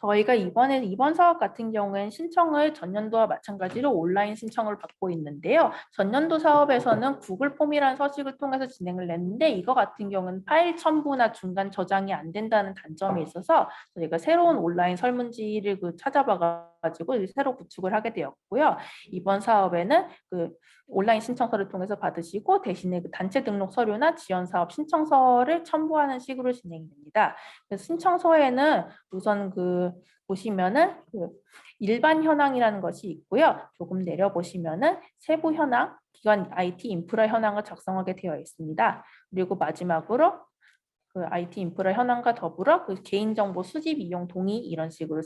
저희가 이번 사업 같은 경우에는 신청을 전년도와 마찬가지로 온라인 신청을 받고 있는데요. 전년도 사업에서는 구글 폼이라는 서식을 통해서 진행을 했는데 이거 같은 경우는 파일 첨부나 중간 저장이 안 된다는 단점이 있어서 저희가 새로운 온라인 설문지를 찾아봐가지고 새로 구축을 하게 되었고요. 이번 사업에는 온라인 신청서를 통해서 받으시고 대신에 단체 등록 서류나 지원 사업 신청서를 첨부하는 식으로 진행됩니다. 그래서 신청서에는 우선 보시면은 일반 현황이라는 것이 있고요. 조금 내려 보시면은 세부 현황, 기관 IT 인프라 현황을 작성하게 되어 있습니다. 그리고 마지막으로 IT 인프라 현황과 더불어 개인정보 수집 이용 동의 이런 식으로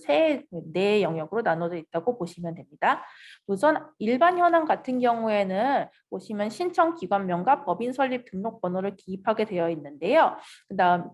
네 영역으로 나눠져 있다고 보시면 됩니다. 우선 일반 현황 같은 경우에는 보시면 신청 기관명과 법인 설립 등록번호를 기입하게 되어 있는데요.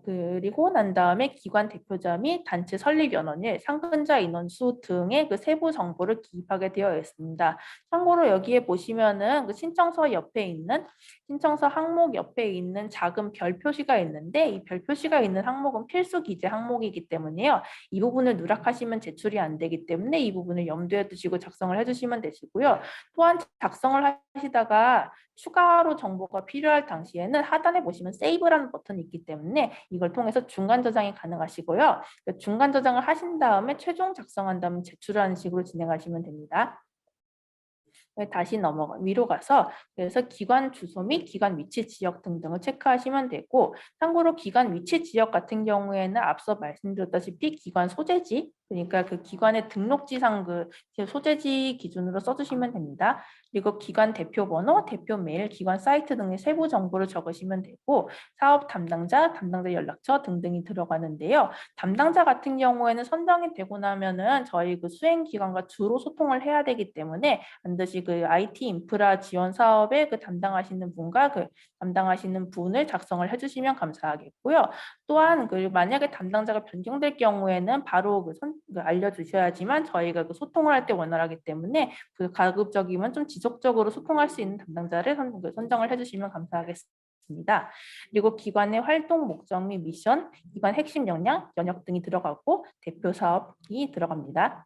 그리고 난 다음에 기관 대표자 및 단체 설립 연원일, 상근자 인원수 등의 세부 정보를 기입하게 되어 있습니다. 참고로 여기에 보시면은 신청서 옆에 있는 신청서 항목 옆에 있는 작은 별 표시가 있는데 이 별 표시가 있는 항목은 필수 기재 항목이기 때문에요. 이 부분을 누락하시면 제출이 안 되기 때문에 이 부분을 염두에 두시고 작성을 해주시면 되시고요. 또한 작성을 하시다가 추가로 정보가 필요할 당시에는 하단에 보시면 세이브라는 버튼이 있기 때문에 이걸 통해서 중간 저장이 가능하시고요. 중간 저장을 하신 다음에 최종 작성한 다음에 제출하는 식으로 진행하시면 됩니다. 다시 위로 가서 그래서 기관 주소 및 기관 위치 지역 등등을 체크하시면 되고 참고로 기관 위치 지역 같은 경우에는 앞서 말씀드렸다시피 기관 소재지 그러니까 기관의 등록지상 소재지 기준으로 써주시면 됩니다. 그리고 기관 대표 번호, 대표 메일, 기관 사이트 등의 세부 정보를 적으시면 되고 사업 담당자, 담당자 연락처 등등이 들어가는데요. 담당자 같은 경우에는 선정이 되고 나면은 저희 수행 기관과 주로 소통을 해야 되기 때문에 반드시 IT 인프라 지원 사업에 담당하시는 분과 담당하시는 분을 작성을 해주시면 감사하겠고요. 또한 만약에 담당자가 변경될 경우에는 바로 알려주셔야지만 저희가 소통을 할 때 원활하기 때문에 가급적이면 좀 지속적으로 소통할 수 있는 담당자를 선정을 해주시면 감사하겠습니다. 그리고 기관의 활동 목적 및 미션, 기관 핵심 역량, 연역 등이 들어가고 대표 사업이 들어갑니다.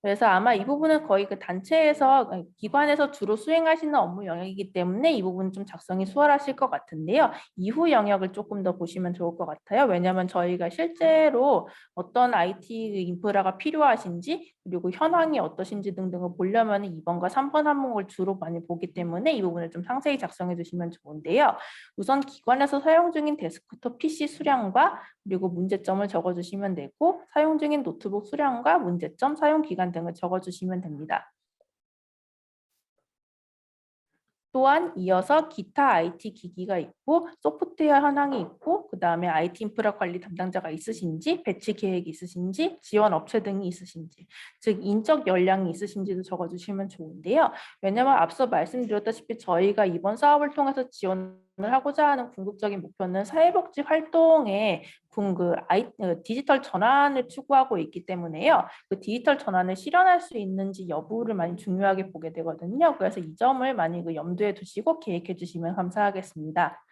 그래서 아마 이 부분은 거의 단체에서 기관에서 주로 수행하시는 업무 영역이기 때문에 이 부분은 좀 작성이 수월하실 것 같은데요. 이후 영역을 조금 더 보시면 좋을 것 같아요. 왜냐하면 저희가 실제로 어떤 IT 인프라가 필요하신지 그리고 현황이 어떠신지 등등을 보려면 2번과 3번 항목을 주로 많이 보기 때문에 이 부분을 좀 상세히 작성해 주시면 좋은데요. 우선 기관에서 사용 중인 데스크톱 PC 수량과 그리고 문제점을 적어주시면 되고 사용 중인 노트북 수량과 문제점, 사용 기간 등을 적어주시면 됩니다. 또한 이어서 기타 IT 기기가 있고 소프트웨어 현황이 있고 그 다음에 IT 인프라 관리 담당자가 있으신지 배치 계획이 있으신지 지원 업체 등이 있으신지 즉 인적 역량이 있으신지도 적어주시면 좋은데요. 왜냐하면 앞서 말씀드렸다시피 저희가 이번 사업을 통해서 지원을 하고자 하는 궁극적인 목표는 사회복지 활동에 디지털 전환을 추구하고 있기 때문에요. 디지털 전환을 실현할 수 있는지 여부를 많이 중요하게 보게 되거든요. 그래서 이 점을 많이 염두에 두시고 계획해 주시면 감사하겠습니다.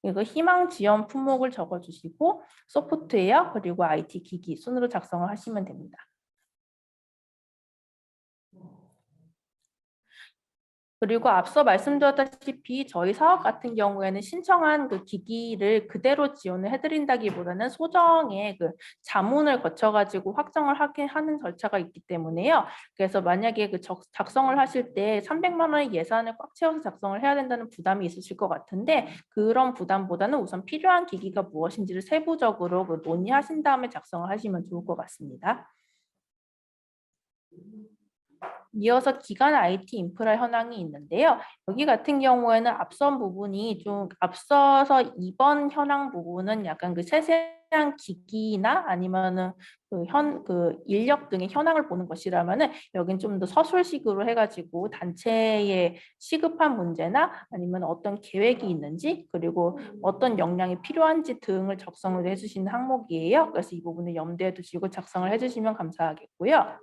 그리고 희망 지원 품목을 적어주시고 소프트웨어 그리고 IT 기기 순으로 작성을 하시면 됩니다. 그리고 앞서 말씀드렸다시피 저희 사업 같은 경우에는 신청한 기기를 그대로 지원을 해드린다기보다는 소정의 자문을 거쳐가지고 확정을 하는 절차가 있기 때문에요. 그래서 만약에 작성을 하실 때 300만 원의 예산을 꽉 채워서 작성을 해야 된다는 부담이 있으실 것 같은데 그런 부담보다는 우선 필요한 기기가 무엇인지를 세부적으로 논의하신 다음에 작성을 하시면 좋을 것 같습니다. 이어서 기관 IT 인프라 현황이 있는데요. 여기 같은 경우에는 앞선 부분이 좀 앞서서 2번 현황 부분은 약간 세세한 기기나 아니면은 인력 등의 현황을 보는 것이라면은 여긴 좀 더 서술식으로 해가지고 단체에 시급한 문제나 아니면 어떤 계획이 있는지 그리고 어떤 역량이 필요한지 등을 작성을 해주시는 항목이에요. 그래서 이 부분을 염두에 두시고 작성을 해주시면 감사하겠고요.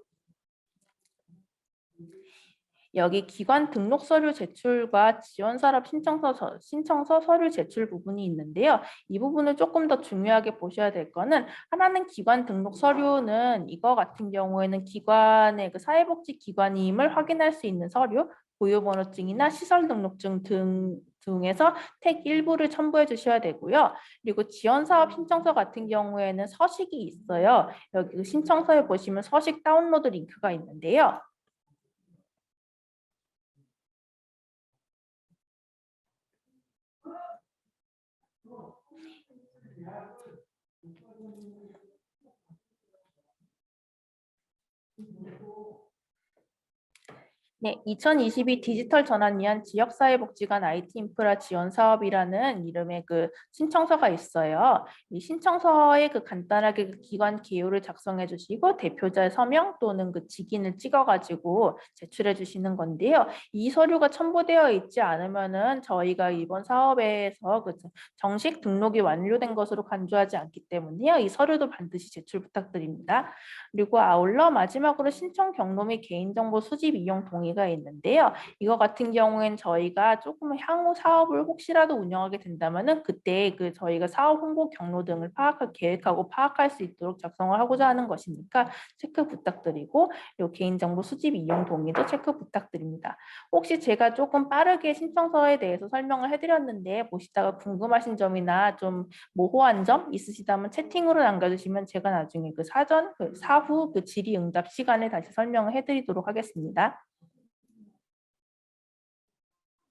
여기 기관 등록 서류 제출과 지원사업 신청서 서류 제출 부분이 있는데요. 이 부분을 조금 더 중요하게 보셔야 될 거는 하나는 기관 등록 서류는 이거 같은 경우에는 기관의 그 사회복지 기관임을 확인할 수 있는 서류, 보유번호증이나 시설 등록증 등에서 택 일부를 첨부해 주셔야 되고요. 그리고 지원사업 신청서 같은 경우에는 서식이 있어요. 여기 신청서에 보시면 서식 다운로드 링크가 있는데요. 네, 2022 디지털 전환 위한 지역사회복지관 IT 인프라 지원 사업이라는 이름의 그 신청서가 있어요. 이 신청서에 그 간단하게 그 기관 개요를 작성해 주시고 대표자의 서명 또는 그 직인을 찍어가지고 제출해 주시는 건데요. 이 서류가 첨부되어 있지 않으면은 저희가 이번 사업에서 그 정식 등록이 완료된 것으로 간주하지 않기 때문에요. 이 서류도 반드시 제출 부탁드립니다. 그리고 아울러 마지막으로 신청 경로 및 개인정보 수집 이용 동의가 있는데요. 이거 같은 경우엔 저희가 조금 향후 사업을 혹시라도 운영하게 된다면은 그때 그 저희가 사업 홍보 경로 등을 계획하고 파악할 수 있도록 작성을 하고자 하는 것이니까 체크 부탁드리고 요 개인정보 수집 이용 동의도 체크 부탁드립니다. 혹시 제가 조금 빠르게 신청서에 대해서 설명을 해드렸는데 보시다가 궁금하신 점이나 좀 모호한 점 있으시다면 채팅으로 남겨주시면 제가 나중에 그 사후 그 질의응답 시간에 다시 설명을 해드리도록 하겠습니다.